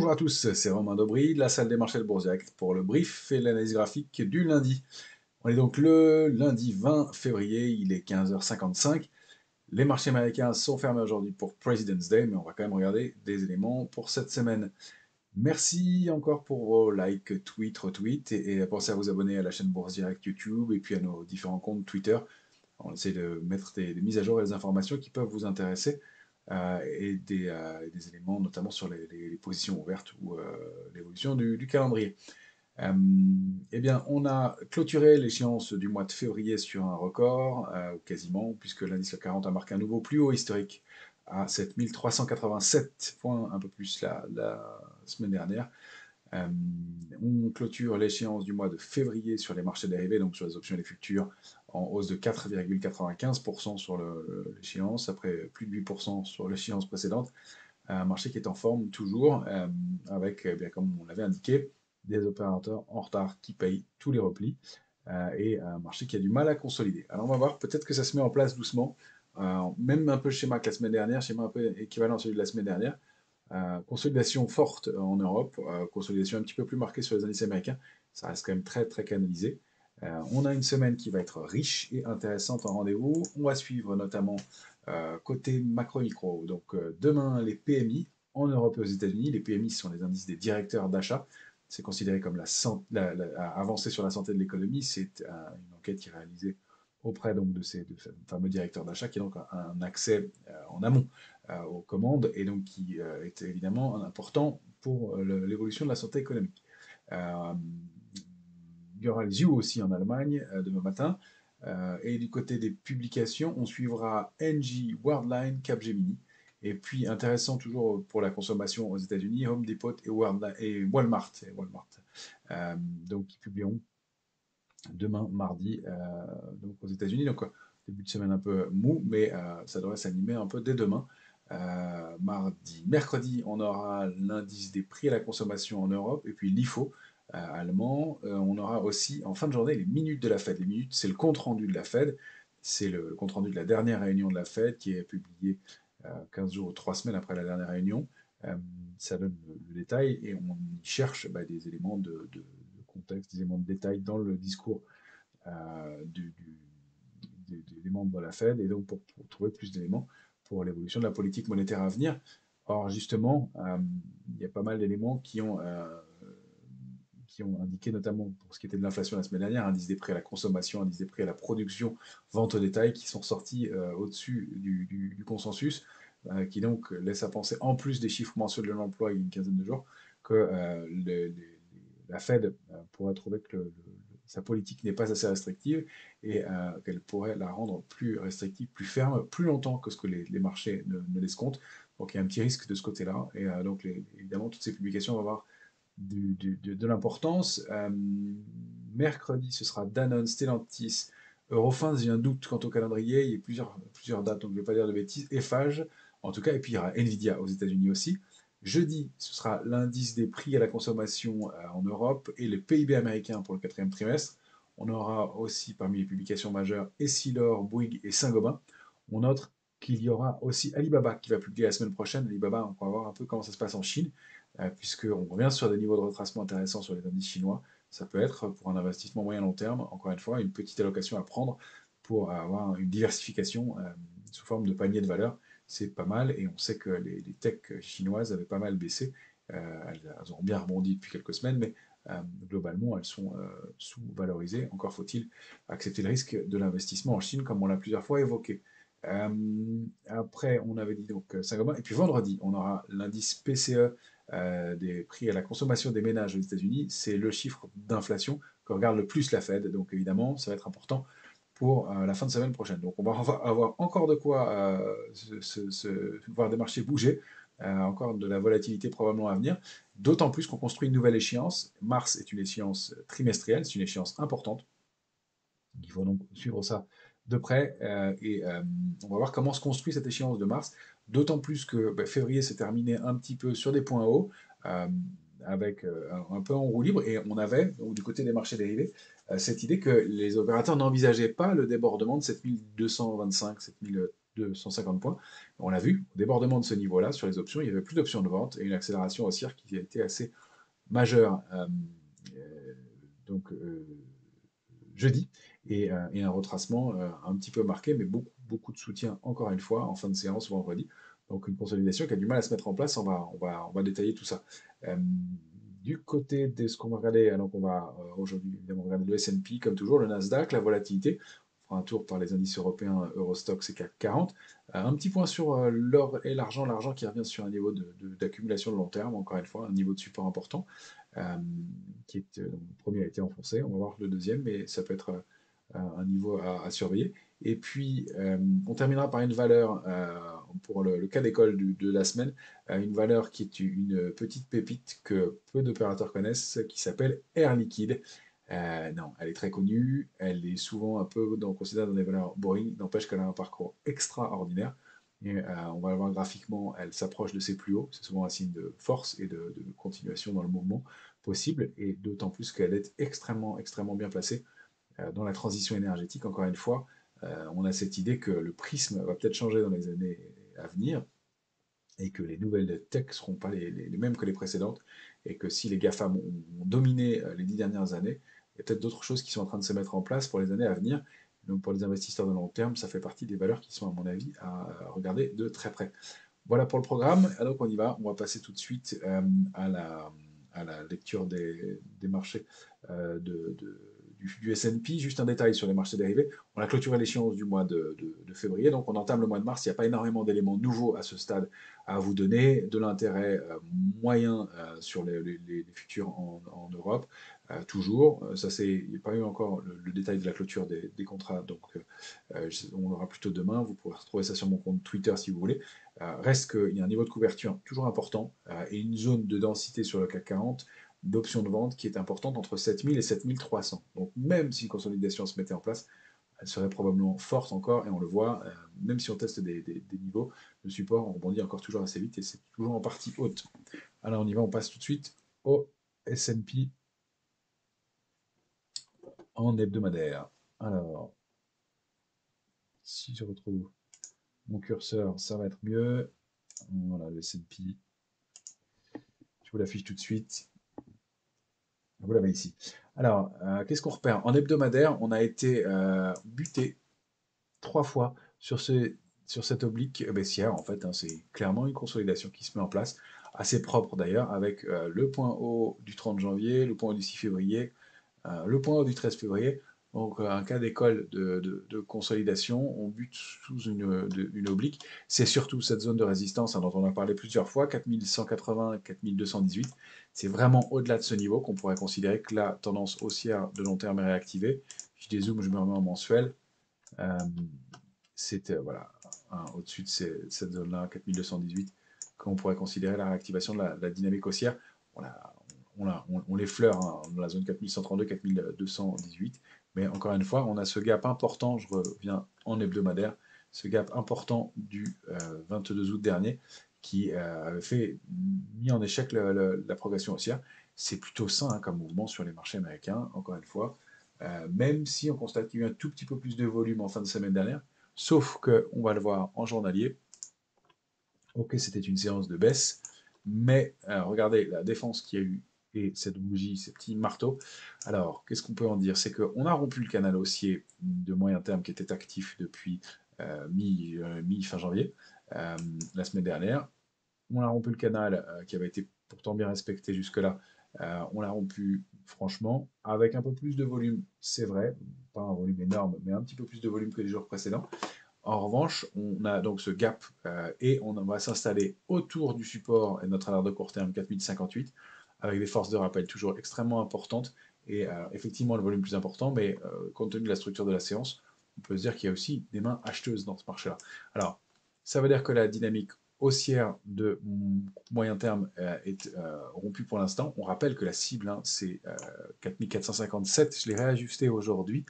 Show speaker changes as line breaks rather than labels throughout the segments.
Bonjour à tous, c'est Romain Dobry, de la salle des marchés de Bourse Direct pour le brief et l'analyse graphique du lundi. On est donc le lundi 20 février, il est 15h55. Les marchés américains sont fermés aujourd'hui pour President's Day, mais on va quand même regarder des éléments pour cette semaine. Merci encore pour vos likes, tweets, retweets, et pensez à vous abonner à la chaîne Bourse Direct YouTube et puis à nos différents comptes Twitter. On essaie de mettre des mises à jour et des informations qui peuvent vous intéresser et des éléments notamment sur les positions ouvertes ou l'évolution du calendrier. Euh, eh bien, on a clôturé l'échéance du mois de février sur un record, quasiment, puisque l'indice CAC 40 a marqué un nouveau plus haut historique à 7387 points, un peu plus la semaine dernière. Euh, on clôture l'échéance du mois de février sur les marchés dérivés, donc sur les options et les futurs, en hausse de 4,95% sur l'échéance, après plus de 8% sur l'échéance précédente. Un marché qui est en forme toujours, avec, bien, comme on l'avait indiqué, des opérateurs en retard qui payent tous les replis, et un marché qui a du mal à consolider. Alors on va voir, peut-être que ça se met en place doucement, même un peu le schéma que la semaine dernière, schéma un peu équivalent à celui de la semaine dernière. Consolidation forte en Europe, consolidation un petit peu plus marquée sur les indices américains, ça reste quand même très très canalisé. On a une semaine qui va être riche et intéressante en rendez-vous. On va suivre notamment côté macro-micro. Donc demain, les PMI en Europe et aux États-Unis. Les PMI sont les indices des directeurs d'achat. C'est considéré comme avancée sur la santé de l'économie. C'est une enquête qui est réalisée auprès donc, de ces fameux directeurs d'achat, qui est donc un accès en amont aux commandes et donc qui est évidemment important pour l'évolution de la santé économique. Euh, il y aura les U aussi en Allemagne demain matin. Et du côté des publications, on suivra Engie, Worldline, Capgemini. Et puis, intéressant toujours pour la consommation aux États-Unis, Home Depot et Walmart. Donc, qui publieront demain, mardi, donc aux États-Unis. Donc, début de semaine un peu mou, mais ça devrait s'animer un peu dès demain. Mardi. Mercredi, on aura l'indice des prix à la consommation en Europe et puis l'IFO allemand. On aura aussi en fin de journée les minutes de la Fed. Les minutes, c'est le compte-rendu de la Fed. C'est le compte-rendu de la dernière réunion de la Fed qui est publié 15 jours ou 3 semaines après la dernière réunion. Ça donne le détail et on y cherche des éléments de contexte, des éléments de détail dans le discours des membres de la Fed, et donc pour trouver plus d'éléments pour l'évolution de la politique monétaire à venir. Or, justement, il y a pas mal d'éléments qui ont indiqué, notamment pour ce qui était de l'inflation la semaine dernière, indice des prix à la consommation, indice des prix à la production, vente au détail, qui sont sortis au-dessus du consensus, qui donc laisse à penser, en plus des chiffres mensuels de l'emploi il y a une quinzaine de jours, que la Fed pourrait trouver que sa politique n'est pas assez restrictive et qu'elle pourrait la rendre plus restrictive, plus ferme, plus longtemps que ce que les marchés ne l'escomptent. Donc il y a un petit risque de ce côté-là. Et donc évidemment, toutes ces publications vont avoir de l'importance. Mercredi, ce sera Danone, Stellantis, Eurofins, j'ai un doute quant au calendrier, il y a plusieurs dates, donc je ne vais pas dire de bêtises, Eiffage, en tout cas, et puis il y aura Nvidia aux États-Unis aussi. Jeudi, ce sera l'indice des prix à la consommation en Europe et le PIB américain pour le quatrième trimestre. On aura aussi parmi les publications majeures Essilor, Bouygues et Saint-Gobain. On note qu'il y aura aussi Alibaba qui va publier la semaine prochaine. Alibaba, on va voir un peu comment ça se passe en Chine, puisqu'on revient sur des niveaux de retracement intéressants sur les indices chinois. Ça peut être, pour un investissement moyen-long terme, encore une fois, une petite allocation à prendre pour avoir une diversification sous forme de panier de valeur. C'est pas mal, et on sait que les techs chinoises avaient pas mal baissé. Elles ont bien rebondi depuis quelques semaines, mais globalement, elles sont sous-valorisées. Encore faut-il accepter le risque de l'investissement en Chine, comme on l'a plusieurs fois évoqué. Après, on avait dit donc Saint-Gobain. Et puis vendredi, on aura l'indice PCE des prix à la consommation des ménages aux États-Unis. C'est le chiffre d'inflation que regarde le plus la Fed. Donc évidemment, ça va être important pour la fin de semaine prochaine. Donc on va avoir encore de quoi voir des marchés bouger, encore de la volatilité probablement à venir, d'autant plus qu'on construit une nouvelle échéance. Mars est une échéance trimestrielle, c'est une échéance importante. Il faut donc suivre ça de près et on va voir comment se construit cette échéance de mars, d'autant plus que février s'est terminé un petit peu sur des points hauts, euh, avec un peu en roue libre, et on avait, donc, du côté des marchés dérivés, cette idée que les opérateurs n'envisageaient pas le débordement de 7225, de 150 points. On l'a vu, au débordement de ce niveau-là, sur les options, il y avait plus d'options de vente et une accélération haussière qui a été assez majeure. Donc, jeudi, et un retracement un petit peu marqué, mais beaucoup de soutien, encore une fois, en fin de séance vendredi. Donc une consolidation qui a du mal à se mettre en place, on va détailler tout ça. Euh, du côté de ce qu'on va regarder, alors on va aujourd'hui évidemment regarder le S&P comme toujours, le Nasdaq, la volatilité, on fera un tour par les indices européens, Eurostoxx et CAC 40. Un petit point sur l'or et l'argent qui revient sur un niveau d'accumulation de long terme, encore une fois, un niveau de support important. Euh, le premier a été enfoncé, on va voir le deuxième, mais ça peut être un niveau à surveiller. Et puis, on terminera par une valeur, pour le cas d'école de la semaine, une valeur qui est une petite pépite que peu d'opérateurs connaissent, qui s'appelle Air Liquide. Non, elle est très connue, elle est souvent un peu considérée dans des valeurs boring, n'empêche qu'elle a un parcours extraordinaire. Et, on va le voir graphiquement, elle s'approche de ses plus hauts, c'est souvent un signe de force et de continuation dans le mouvement possible, et d'autant plus qu'elle est extrêmement bien placée dans la transition énergétique. Encore une fois, on a cette idée que le prisme va peut-être changer dans les années à venir, et que les nouvelles tech ne seront pas les mêmes que les précédentes, et que si les GAFAM ont dominé les 10 dernières années, il y a peut-être d'autres choses qui sont en train de se mettre en place pour les années à venir. Donc pour les investisseurs de long terme, ça fait partie des valeurs qui sont, à mon avis, à regarder de très près. Voilà pour le programme. Alors on y va. On va passer tout de suite à la lecture des marchés du S&P. Juste un détail sur les marchés dérivés. On a clôturé l'échéance du mois de février, donc on entame le mois de mars. Il n'y a pas énormément d'éléments nouveaux à ce stade à vous donner. De l'intérêt moyen sur les futurs en Europe. Toujours. Il n'y a pas eu encore le détail de la clôture des contrats, donc on l'aura plutôt demain. Vous pourrez retrouver ça sur mon compte Twitter si vous voulez. Reste qu'il y a un niveau de couverture toujours important et une zone de densité sur le CAC 40 d'options de vente qui est importante entre 7000 et 7300. Donc même si une consolidation se mettait en place, elle serait probablement forte encore, et on le voit, même si on teste des niveaux de support, on rebondit encore toujours assez vite, et c'est toujours en partie haute. Alors on y va, on passe tout de suite au S&P en hebdomadaire. Alors, si je retrouve mon curseur, ça va être mieux. Voilà, le S&P, je vous l'affiche tout de suite. Vous l'avez ici. Alors, qu'est-ce qu'on repère? En hebdomadaire, on a été buté 3 fois sur cette oblique baissière. En fait, hein, c'est clairement une consolidation qui se met en place, assez propre d'ailleurs, avec le point haut du 30 janvier, le point haut du 6 février, le point haut du 13 février. Donc, un cas d'école de consolidation, on bute sous une oblique. C'est surtout cette zone de résistance, hein, dont on a parlé plusieurs fois, 4180, 4218. C'est vraiment au-delà de ce niveau qu'on pourrait considérer que la tendance haussière de long terme est réactivée. Je dézoome, je me remets en mensuel. Euh, c'est voilà, hein, au-dessus de cette zone-là, 4218, qu'on pourrait considérer la réactivation de la dynamique haussière. On, la- on l'effleure, hein, dans la zone 4132, 4218. Mais encore une fois, on a ce gap important, je reviens en hebdomadaire, ce gap important du 22 août dernier qui avait mis en échec la progression haussière. C'est plutôt sain, hein, comme mouvement sur les marchés américains, encore une fois. Même si on constate qu'il y a eu un tout petit peu plus de volume en fin de semaine dernière, sauf que on va le voir en journalier. Ok, c'était une séance de baisse, mais regardez la défense qu'il y a eu et cette bougie, ces petits marteaux. Alors, qu'est-ce qu'on peut en dire? C'est qu'on a rompu le canal haussier de moyen terme qui était actif depuis mi-fin janvier, euh, la semaine dernière. On a rompu le canal qui avait été pourtant bien respecté jusque-là. On l'a rompu franchement avec un peu plus de volume, c'est vrai, pas un volume énorme, mais un petit peu plus de volume que les jours précédents. En revanche, on a donc ce gap et on va s'installer autour du support et notre alerte de court terme 4058 avec des forces de rappel toujours extrêmement importantes et effectivement le volume plus important, mais compte tenu de la structure de la séance, on peut se dire qu'il y a aussi des mains acheteuses dans ce marché-là. Alors, ça veut dire que la dynamique haussière de moyen terme est rompue pour l'instant. On rappelle que la cible, hein, c'est 4457. Je l'ai réajusté aujourd'hui.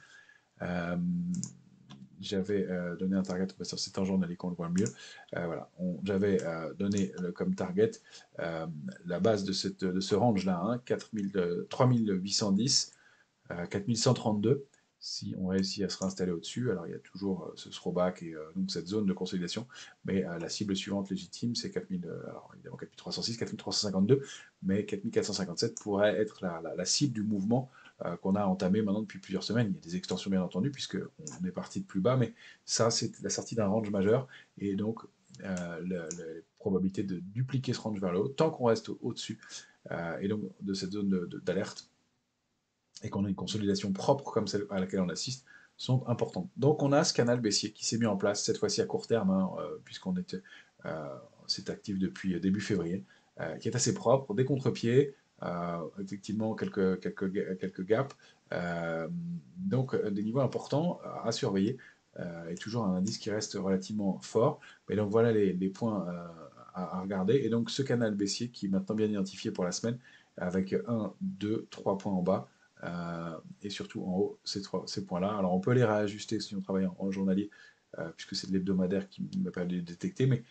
Euh, J'avais donné un target, sur c'est un journalier qu'on le voit mieux. Voilà, j'avais donné comme target la base de ce range-là, hein, 3810, 4132. si on réussit à se réinstaller au-dessus, alors il y a toujours ce throwback et donc cette zone de consolidation, mais la cible suivante légitime, c'est 4000, alors évidemment 4306, 4352, mais 4457 pourrait être la cible du mouvement qu'on a entamé maintenant depuis plusieurs semaines. Il y a des extensions bien entendu, puisqu'on est parti de plus bas, mais ça, c'est la sortie d'un range majeur, et donc la probabilité de dupliquer ce range vers le haut, tant qu'on reste au-dessus, et donc de cette zone d'alerte, et qu'on a une consolidation propre comme celle à laquelle on assiste, sont importantes. Donc on a ce canal baissier qui s'est mis en place, cette fois-ci à court terme, hein, puisqu'on est, c'est actif depuis début février, qui est assez propre, des contre-pieds, effectivement quelques gaps, donc des niveaux importants à surveiller, et toujours un indice qui reste relativement fort. Mais donc voilà les points à regarder. Et donc ce canal baissier qui est maintenant bien identifié pour la semaine, avec un, 2, 3 points en bas, et surtout en haut, ces points-là. Alors on peut les réajuster si on travaille en journalier, puisque c'est de l'hebdomadaire qui me permet de les détecter, mais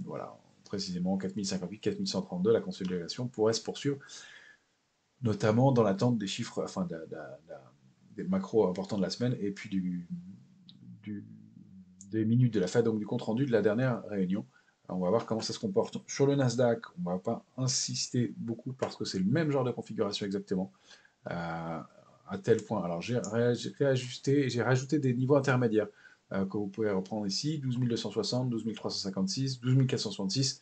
voilà, précisément 4058, 4132, la consolidation pourrait se poursuivre, notamment dans l'attente des chiffres, enfin des macros importants de la semaine, et puis du- des minutes de la Fed, donc du compte-rendu de la dernière réunion. On va voir comment ça se comporte. Sur le Nasdaq, on ne va pas insister beaucoup parce que c'est le même genre de configuration exactement. À tel point. Alors j'ai réajusté, j'ai rajouté des niveaux intermédiaires que vous pouvez reprendre ici, 12 260, 12 356, 12 466,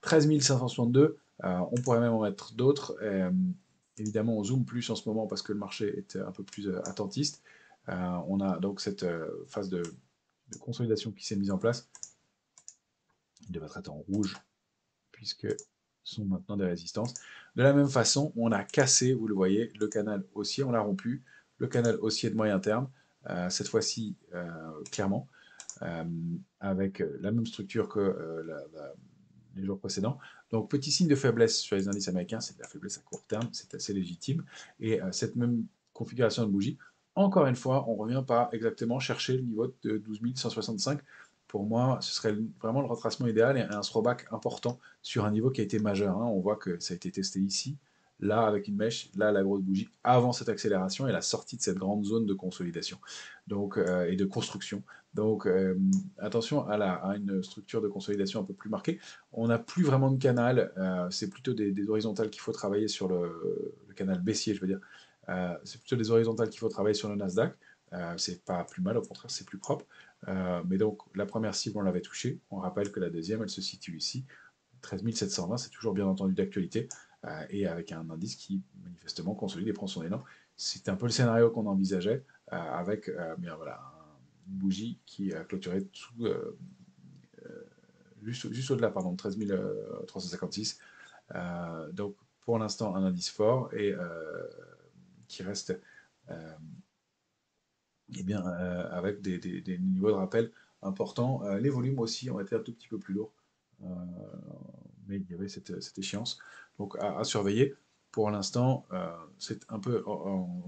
13 562. On pourrait même en mettre d'autres. Évidemment, on zoome plus en ce moment parce que le marché est un peu plus attentiste. On a donc cette phase de consolidation qui s'est mise en place. Il devrait être en rouge puisque ce sont maintenant des résistances. De la même façon, on a cassé, vous le voyez, le canal haussier, on l'a rompu, le canal haussier de moyen terme, cette fois-ci clairement, euh, avec la même structure que les jours précédents. Donc petit signe de faiblesse sur les indices américains, c'est de la faiblesse à court terme, c'est assez légitime. Et cette même configuration de bougie, encore une fois, on ne revient pas exactement chercher le niveau de 12 165. Pour moi, ce serait vraiment le retracement idéal et un throwback important sur un niveau qui a été majeur, hein. On voit que ça a été testé ici, là avec une mèche, là la grosse bougie, avant cette accélération et la sortie de cette grande zone de consolidation donc, et de construction. Donc attention à une structure de consolidation un peu plus marquée. On n'a plus vraiment de canal, c'est plutôt des horizontales qu'il faut travailler sur le canal baissier, je veux dire. C'est plutôt des horizontales qu'il faut travailler sur le Nasdaq. C'est pas plus mal, au contraire, c'est plus propre. Mais donc, la première cible, on l'avait touchée. On rappelle que la deuxième, elle se situe ici. 13 720, c'est toujours bien entendu d'actualité, et avec un indice qui, manifestement, consolide et prend son élan. C'est un peu le scénario qu'on envisageait, avec bien, voilà, une bougie qui a clôturé juste au-delà, pardon, de 13 356. Donc, pour l'instant, un indice fort et qui reste eh bien, avec des niveaux de rappel importants. Les volumes aussi ont été un tout petit peu plus lourds, euh, mais il y avait cette échéance. Donc à surveiller. Pour l'instant, c'est un peu en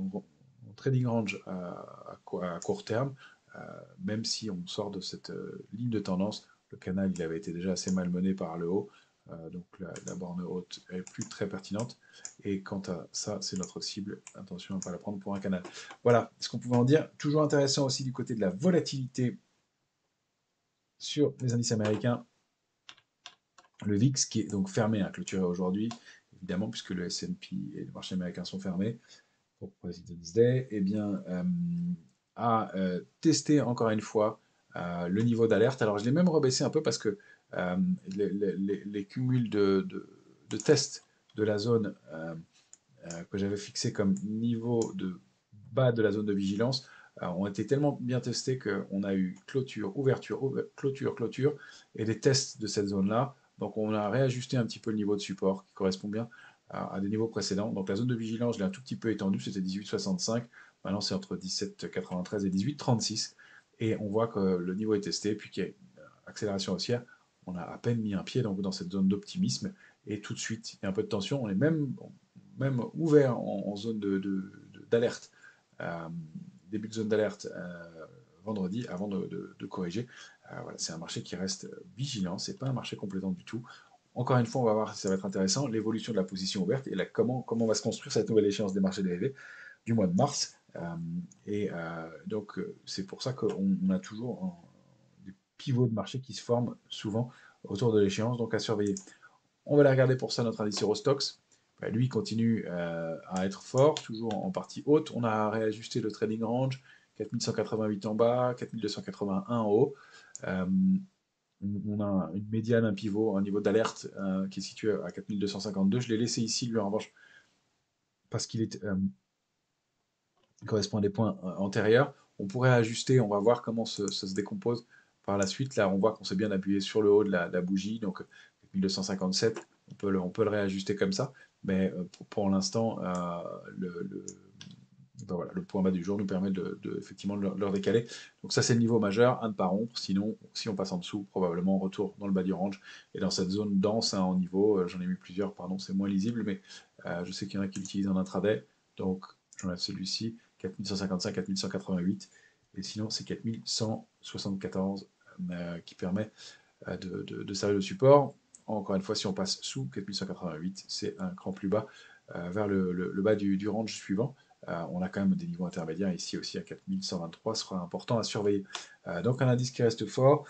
trading range à court terme, euh, même si on sort de cette ligne de tendance. Le canal il avait été déjà assez malmené par le haut, donc la borne haute est plus très pertinente. Et quant à ça, c'est notre cible. Attention à ne pas la prendre pour un canal. Voilà ce qu'on pouvait en dire. Toujours intéressant aussi du côté de la volatilité sur les indices américains. Le VIX qui est donc fermé, à clôturer aujourd'hui, évidemment, puisque le S&P et le marché américain sont fermés pour President's Day, eh bien, a testé encore une fois le niveau d'alerte. Alors je l'ai même rebaissé un peu parce que les cumuls de tests de la zone que j'avais fixé comme niveau de bas de la zone de vigilance ont été tellement bien testés qu'on a eu clôture, ouverture, clôture, clôture, et des tests de cette zone-là. Donc on a réajusté un petit peu le niveau de support qui correspond bien à des niveaux précédents. Donc la zone de vigilance, je l'ai un tout petit peu étendue, c'était 18,65. Maintenant c'est entre 17,93 et 18,36. Et on voit que le niveau est testé, puis qu'il y a une accélération haussière. On a à peine mis un pied donc, dans cette zone d'optimisme. Et tout de suite, il y a un peu de tension. On est même ouvert en zone d'alerte, euh, début de zone d'alerte vendredi, avant de corriger. Voilà, c'est un marché qui reste vigilant, c'est pas un marché complétant du tout. Encore une fois, on va voir si ça va être intéressant, l'évolution de la position ouverte et comment va se construire cette nouvelle échéance des marchés dérivés du mois de mars. Donc, c'est pour ça qu'on a toujours des pivots de marché qui se forment souvent autour de l'échéance, donc à surveiller. On va aller regarder pour ça notre indice Eurostox. Bah, lui continue à être fort, toujours en partie haute. On a réajusté le trading range, 4188 en bas, 4281 en haut. Euh, on a une médiane, un pivot, un niveau d'alerte qui est situé à 4252. Je l'ai laissé ici, lui, en revanche, parce qu'il correspond à des points antérieurs. On pourrait ajuster, on va voir comment ça se décompose par la suite. Là, on voit qu'on s'est bien appuyé sur le haut de la bougie, donc 4257, on peut le réajuster comme ça. Mais pour l'instant, ben voilà, le point bas du jour nous permet effectivement de le décaler. Donc ça, c'est le niveau majeur, à ne pas rompre. Sinon, si on passe en dessous, probablement retour dans le bas du range. Et dans cette zone dense en niveau, j'en ai mis plusieurs, pardon, c'est moins lisible, mais je sais qu'il y en a qui l'utilisent en intraday. Donc j'enlève celui-ci, 4155, 4188. Et sinon, c'est 4174 qui permet de servir de support. Encore une fois, si on passe sous 4188, c'est un cran plus bas vers le bas du range suivant. On a quand même des niveaux intermédiaires ici aussi à 4123, ce sera important à surveiller. Donc un indice qui reste fort.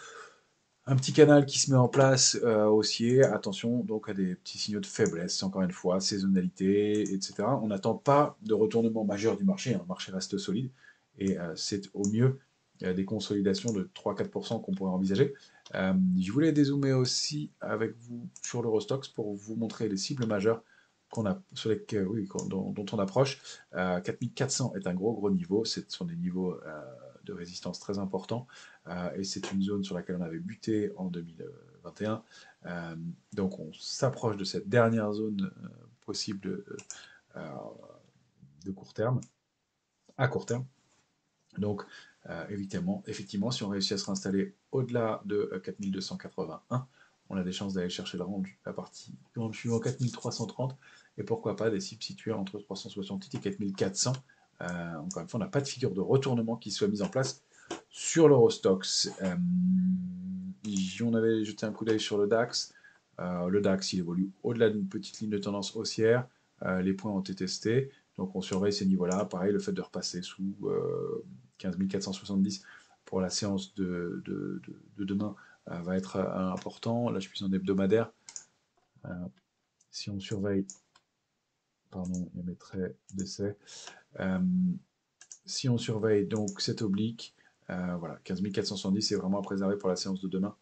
Un petit canal qui se met en place haussier, attention donc à des petits signaux de faiblesse, encore une fois, saisonnalité, etc. On n'attend pas de retournement majeur du marché, hein. Le marché reste solide et c'est au mieux des consolidations de 3-4% qu'on pourrait envisager. Je voulais dézoomer aussi avec vous sur l'Eurostox pour vous montrer les cibles majeures sur oui, dont on approche. 4400 est un gros niveau, ce sont des niveaux de résistance très importants. Et c'est une zone sur laquelle on avait buté en 2021. Donc on s'approche de cette dernière zone possible euh, de court terme, à court terme. Donc effectivement, si on réussit à se réinstaller au-delà de 4281, on a des chances d'aller chercher la partie range suivant 4330, et pourquoi pas des cibles situées entre 368 et 4400. Encore une fois, on n'a pas de figure de retournement qui soit mise en place sur l'Eurostox. On avait jeté un coup d'œil sur le DAX. Le DAX, il évolue au-delà d'une petite ligne de tendance haussière. Les points ont été testés. Donc on surveille ces niveaux-là. Pareil, le fait de repasser sous 15 470 pour la séance de demain va être important. Là, je suis en hebdomadaire. Si on surveille, pardon, il y a mes traits d'essai. Si on surveille donc cette oblique, voilà, 15 470, c'est vraiment à préserver pour la séance de demain.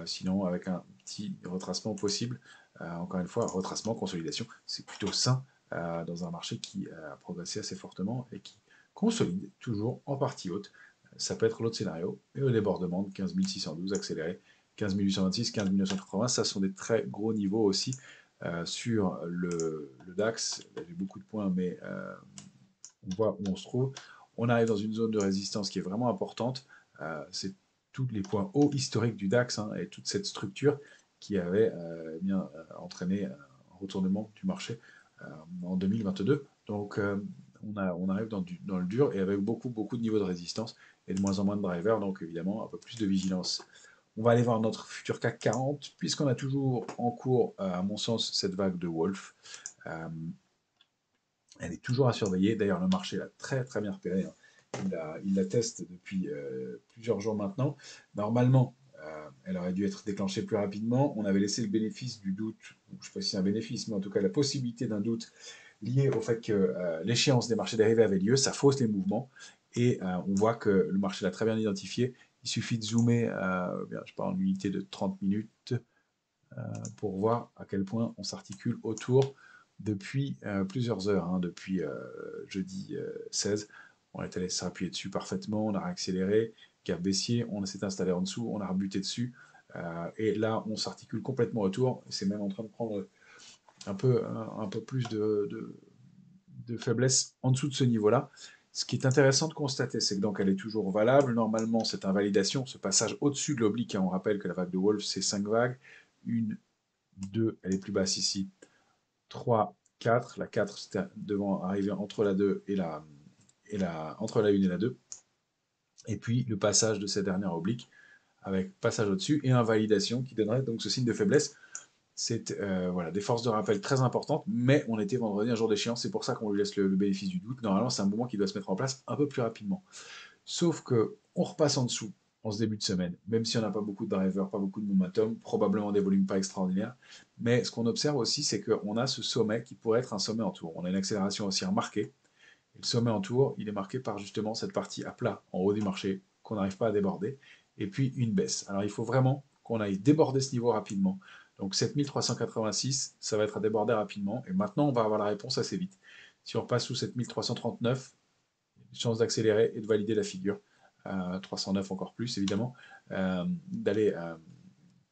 Sinon, avec un petit retracement possible, encore une fois, retracement, consolidation, c'est plutôt sain dans un marché qui a progressé assez fortement et qui consolide toujours en partie haute. Ça peut être l'autre scénario, et au débordement de 15 612 accéléré, 15 826, 15 980, ça sont des très gros niveaux aussi sur le DAX. J'ai beaucoup de points, mais on voit où on se trouve. On arrive dans une zone de résistance qui est vraiment importante. C'est tous les points hauts historiques du DAX et toute cette structure qui avait entraîné un retournement du marché en 2022. Donc on arrive dans le dur et avec beaucoup de niveaux de résistance et de moins en moins de drivers, donc évidemment un peu plus de vigilance. On va aller voir notre futur CAC 40, puisqu'on a toujours en cours, à mon sens, cette vague de Wolf. Euh, Elle est toujours à surveiller. D'ailleurs, le marché l'a très bien repéré, hein. Il la teste depuis plusieurs jours maintenant. Normalement, elle aurait dû être déclenchée plus rapidement. On avait laissé le bénéfice du doute, je ne sais pas si c'est un bénéfice, mais en tout cas la possibilité d'un doute lié au fait que l'échéance des marchés dérivés avait lieu. Ça fausse les mouvements. Et on voit que le marché l'a très bien identifié. Il suffit de zoomer, je parle en unité de 30 minutes, pour voir à quel point on s'articule autour depuis plusieurs heures, hein, depuis jeudi 16. On est allé s'appuyer dessus parfaitement, on a réaccéléré, gap baissier, on s'est installé en dessous, on a rebuté dessus, et là on s'articule complètement autour, c'est même en train de prendre un peu plus de faiblesse en dessous de ce niveau-là. Ce qui est intéressant de constater, c'est que donc elle est toujours valable. Normalement, cette invalidation, ce passage au-dessus de l'oblique, hein, on rappelle que la vague de Wolf, c'est 5 vagues. Une, 2, elle est plus basse ici. 3, 4. La 4, c'était devant arriver entre la 2 entre la 1 et la 2. Et puis le passage de cette dernière oblique avec passage au-dessus et invalidation qui donnerait donc ce signe de faiblesse. C'est voilà, des forces de rappel très importantes, mais on était vendredi, un jour d'échéance, c'est pour ça qu'on lui laisse le bénéfice du doute. Normalement, c'est un mouvement qui doit se mettre en place un peu plus rapidement. Sauf que on repasse en dessous en ce début de semaine, même si on n'a pas beaucoup de drivers, pas beaucoup de momentum, probablement des volumes pas extraordinaires. Mais ce qu'on observe aussi, c'est qu'on a ce sommet qui pourrait être un sommet en tour. On a une accélération aussi remarquée. Et le sommet en tour, il est marqué par justement cette partie à plat en haut du marché qu'on n'arrive pas à déborder. Et puis une baisse. Alors il faut vraiment qu'on aille déborder ce niveau rapidement. Donc 7386, ça va être à déborder rapidement. Et maintenant, on va avoir la réponse assez vite. Si on repasse sous 7339, chance d'accélérer et de valider la figure. 309 encore plus, évidemment, d'aller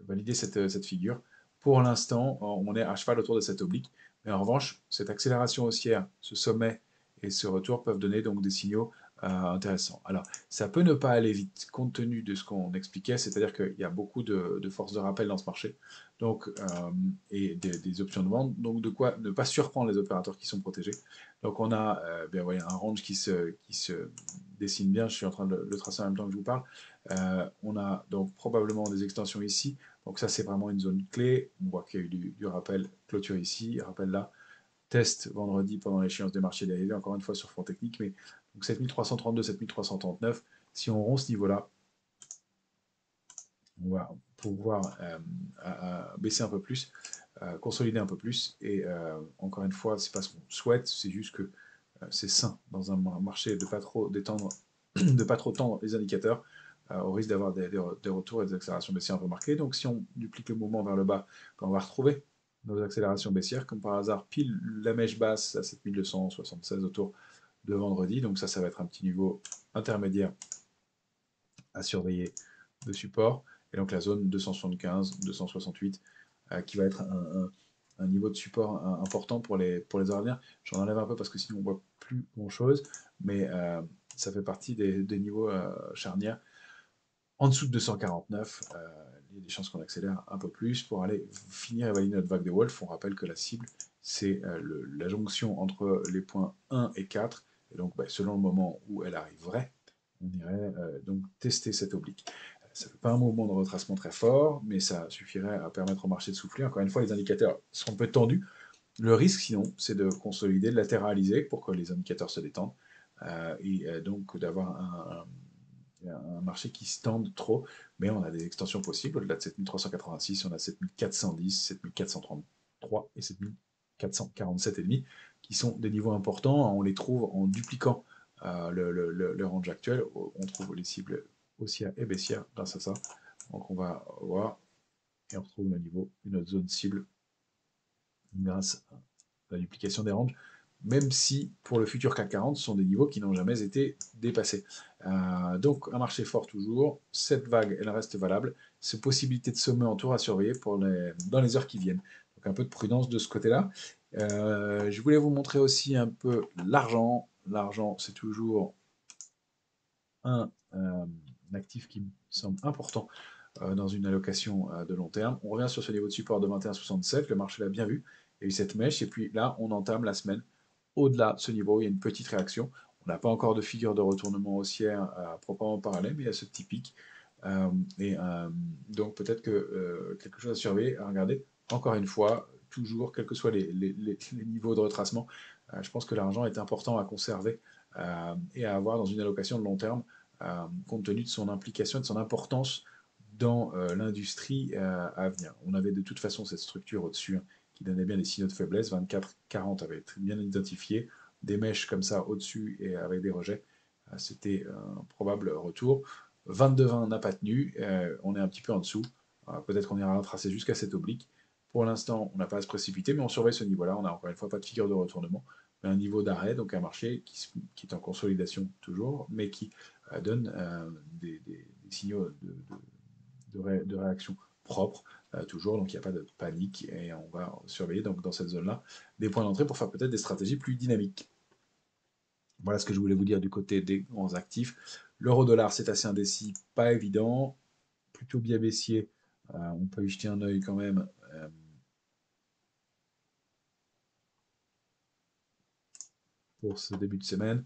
valider cette figure. Pour l'instant, on est à cheval autour de cette oblique. Mais en revanche, cette accélération haussière, ce sommet et ce retour peuvent donner donc des signaux intéressants. Alors, ça peut ne pas aller vite, compte tenu de ce qu'on expliquait, c'est-à-dire qu'il y a beaucoup de forces de rappel dans ce marché, donc, et des options de vente, donc de quoi ne pas surprendre les opérateurs qui sont protégés. Donc on a bien, voyez, un range qui se dessine bien, je suis en train de le tracer en même temps que je vous parle. On a donc probablement des extensions ici, donc ça c'est vraiment une zone clé. On voit qu'il y a eu du rappel, clôture ici, rappel là, test vendredi pendant l'échéance des marchés dérivés, encore une fois sur fond technique, mais donc 7332, 7339, si on rompt ce niveau-là, on va pouvoir baisser un peu plus, consolider un peu plus, et encore une fois, c'est pas ce qu'on souhaite, c'est juste que c'est sain dans un marché de pas trop détendre, de pas trop tendre les indicateurs, au risque d'avoir des retours et des accélérations baissières un peu marquées. Donc si on duplique le mouvement vers le bas, ben, on va retrouver nos accélérations baissières, comme par hasard, pile la mèche basse à 7276 autour de vendredi. Donc ça va être un petit niveau intermédiaire à surveiller de support. Et donc la zone 275, 268, qui va être un niveau de support important pour les heures à venir. J'en enlève un peu parce que sinon on voit plus grand chose, mais ça fait partie des niveaux charnières. En dessous de 249, il y a des chances qu'on accélère un peu plus pour aller finir et valider notre vague de Wolf. On rappelle que la cible, c'est la jonction entre les points 1 et 4. Et donc, selon le moment où elle arriverait, on irait donc tester cette oblique. Ça ne fait pas un mouvement de retracement très fort, mais ça suffirait à permettre au marché de souffler. Encore une fois, les indicateurs sont un peu tendus. Le risque, sinon, c'est de consolider, de latéraliser pour que les indicateurs se détendent et donc d'avoir un marché qui se tende trop. Mais on a des extensions possibles. Au-delà de 7386, on a 7410, 7433 et 7447,5 qui sont des niveaux importants. On les trouve en dupliquant le range actuel. On trouve les cibles haussières et baissières grâce à ça. Donc on va voir et on retrouve le niveau, une autre zone cible grâce à la duplication des ranges, même si pour le futur CAC 40, ce sont des niveaux qui n'ont jamais été dépassés. Donc un marché fort toujours, cette vague, elle reste valable, ces possibilités de sommet en tour à surveiller dans les heures qui viennent. Donc un peu de prudence de ce côté-là. Je voulais vous montrer aussi un peu l'argent. L'argent, c'est toujours un actif qui me semble important dans une allocation de long terme. On revient sur ce niveau de support de 21,67, le marché l'a bien vu, il y a eu cette mèche, et puis là, on entame la semaine au-delà de ce niveau, il y a une petite réaction. On n'a pas encore de figure de retournement haussière à proprement parler, mais il y a ce petit pic. Donc peut-être que quelque chose à surveiller, à regarder. Encore une fois, toujours, quels que soient les niveaux de retracement, je pense que l'argent est important à conserver et à avoir dans une allocation de long terme, compte tenu de son implication et de son importance dans l'industrie à venir. On avait de toute façon cette structure au-dessus qui donnait bien des signaux de faiblesse. 24-40 avait été bien identifié. Des mèches comme ça au-dessus et avec des rejets, c'était un probable retour. 22-20 n'a pas tenu, on est un petit peu en dessous. Peut-être qu'on ira retracer jusqu'à cette oblique. Pour l'instant, on n'a pas à se précipiter, mais on surveille ce niveau-là. On n'a encore une fois pas de figure de retournement, mais un niveau d'arrêt, donc un marché qui est en consolidation toujours, mais qui donne des signaux de réaction propre, toujours, donc il n'y a pas de panique, et on va surveiller donc, dans cette zone-là des points d'entrée pour faire peut-être des stratégies plus dynamiques. Voilà ce que je voulais vous dire du côté des grands actifs. L'euro-dollar, c'est assez indécis, pas évident, plutôt bien baissier, on peut y jeter un œil quand même. Pour ce début de semaine.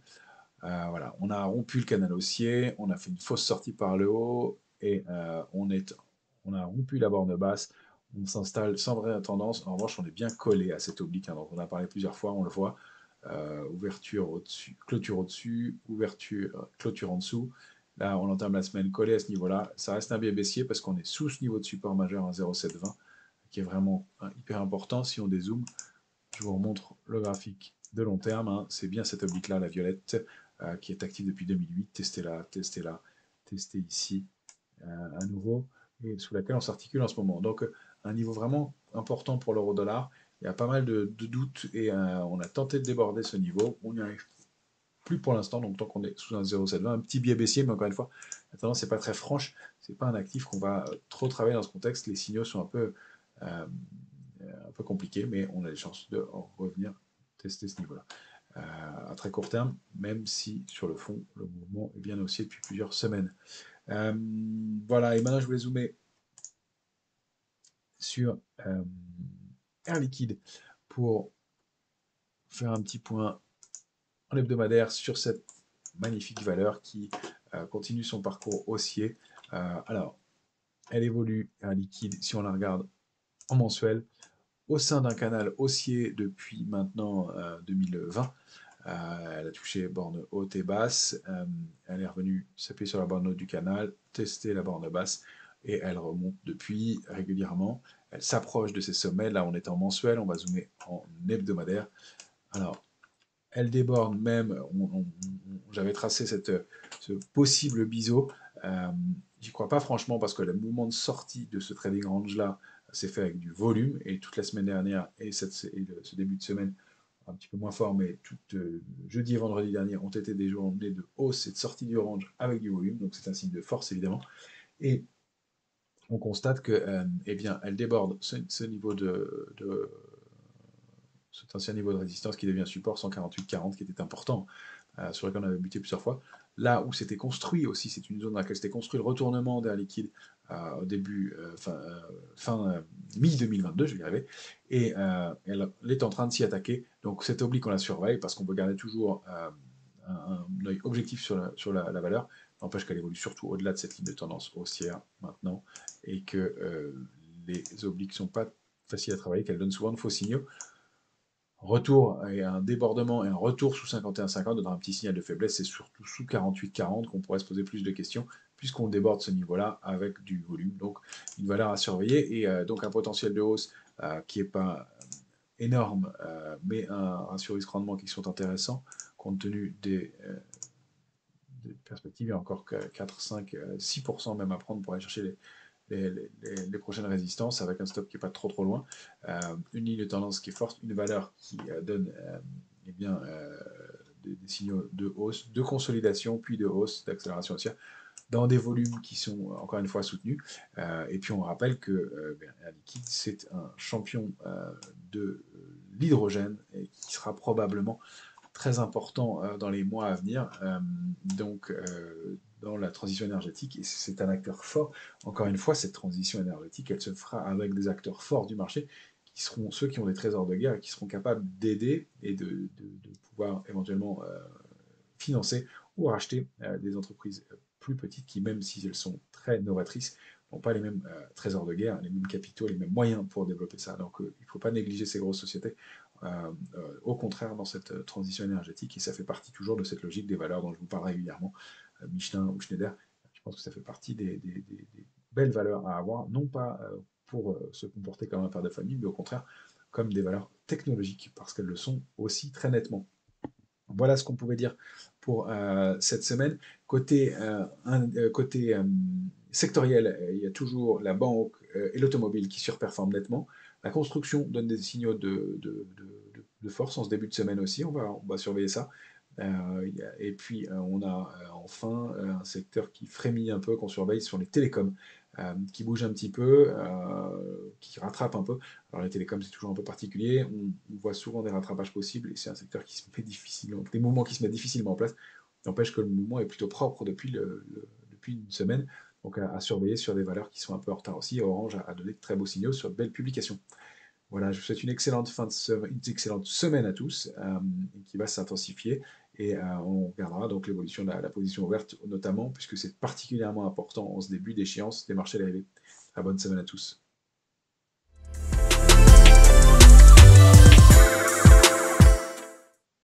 Voilà, on a rompu le canal haussier, on a fait une fausse sortie par le haut et on a rompu la borne basse. On s'installe sans vraie tendance. En revanche, on est bien collé à cette oblique, hein, dont on a parlé plusieurs fois, on le voit. Ouverture au-dessus, clôture au-dessus, ouverture, clôture en dessous. Là, on entame la semaine collée à ce niveau-là. Ça reste un biais baissier parce qu'on est sous ce niveau de support majeur à 0,720, qui est vraiment hyper important. Si on dézoome, je vous remontre le graphique de long terme, hein. C'est bien cette oblique-là, la violette, qui est active depuis 2008. Testez-la, testez-la, testez ici à nouveau, et sous laquelle on s'articule en ce moment. Donc, un niveau vraiment important pour l'euro-dollar. Il y a pas mal de doutes et on a tenté de déborder ce niveau. On n'y arrive plus pour l'instant, donc tant qu'on est sous un 0,720, un petit biais baissier, mais encore une fois, la tendance n'est pas très franche. C'est pas un actif qu'on va trop travailler dans ce contexte. Les signaux sont un peu compliqués, mais on a des chances de revenir tester ce niveau-là. À très court terme, même si sur le fond, le mouvement est bien haussier depuis plusieurs semaines. Euh, voilà, et maintenant je voulais zoomer sur Air Liquide pour faire un petit point en hebdomadaire sur cette magnifique valeur qui continue son parcours haussier. Alors, elle évolue, Air Liquide, si on la regarde en mensuel, au sein d'un canal haussier depuis maintenant 2020. Elle a touché borne haute et basse. Elle est revenue s'appuyer sur la borne haute du canal, tester la borne basse, et elle remonte depuis régulièrement. Elle s'approche de ses sommets. Là, on est en mensuel, on va zoomer en hebdomadaire. Alors, elle déborde même. J'avais tracé ce possible biseau. Euh, J'y crois pas franchement parce que le mouvement de sortie de ce trading range là s'est fait avec du volume et toute la semaine dernière et ce début de semaine un petit peu moins fort, mais tout jeudi et vendredi dernier ont été des journées de hausse et de sortie du range avec du volume, donc c'est un signe de force évidemment. Et on constate que, eh bien, elle déborde ce niveau cet ancien niveau de résistance qui devient support 148,40 qui était important, sur lequel on avait buté plusieurs fois. Là où c'était construit aussi, c'est une zone dans laquelle c'était construit le retournement d'Air Liquide au début, fin mi-2022, je vais y arriver, et elle est en train de s'y attaquer. Donc cette oblique, on la surveille parce qu'on peut garder toujours un œil objectif sur la valeur. N'empêche qu'elle évolue surtout au-delà de cette ligne de tendance haussière maintenant et que les obliques ne sont pas faciles à travailler, qu'elles donnent souvent de faux signaux. Retour et un débordement et un retour sous 51,50 donnera un petit signal de faiblesse. C'est surtout sous 48,40 qu'on pourrait se poser plus de questions, puisqu'on déborde ce niveau-là avec du volume. Donc, une valeur à surveiller et donc un potentiel de hausse qui n'est pas énorme, mais un ratio risque-rendement qui sont intéressants compte tenu des perspectives. Il y a encore 4, 5, 6% même à prendre pour aller chercher les prochaines résistances avec un stop qui n'est pas trop loin, une ligne de tendance qui est forte, une valeur qui donne eh bien, des signaux de hausse, de consolidation, puis de hausse, d'accélération haussière, dans des volumes qui sont encore une fois soutenus. Et puis on rappelle que Air Liquide, c'est un champion de l'hydrogène et qui sera probablement très important dans les mois à venir, donc dans la transition énergétique, et c'est un acteur fort. Encore une fois, cette transition énergétique, elle se fera avec des acteurs forts du marché, qui seront ceux qui ont des trésors de guerre et qui seront capables d'aider et de pouvoir éventuellement financer ou racheter des entreprises plus petites qui, même si elles sont très novatrices, n'ont pas les mêmes trésors de guerre, les mêmes capitaux, les mêmes moyens pour développer ça. Donc il ne faut pas négliger ces grosses sociétés. Au contraire, dans cette transition énergétique, et ça fait partie toujours de cette logique des valeurs dont je vous parle régulièrement, Michelin ou Schneider, je pense que ça fait partie des belles valeurs à avoir, non pas pour se comporter comme un père de famille, mais au contraire comme des valeurs technologiques, parce qu'elles le sont aussi très nettement. Voilà ce qu'on pouvait dire pour cette semaine. Côté sectoriel, il y a toujours la banque et l'automobile qui surperforment nettement. La construction donne des signaux de force en ce début de semaine aussi. On va surveiller ça. Et puis, on a enfin un secteur qui frémit un peu, qu'on surveille sur les télécoms, qui bouge un petit peu, qui rattrape un peu. Alors, les télécoms, c'est toujours un peu particulier. On voit souvent des rattrapages possibles et c'est un secteur qui se met difficilement, des mouvements qui se mettent difficilement en place. N'empêche que le mouvement est plutôt propre depuis une semaine. Donc, à surveiller sur des valeurs qui sont un peu en retard aussi. Orange a donné de très beaux signaux sur de belles publications. Voilà, je vous souhaite une excellente une excellente semaine à tous qui va s'intensifier et on regardera donc l'évolution de la position ouverte notamment puisque c'est particulièrement important en ce début d'échéance des marchés dérivés. Très bonne semaine à tous.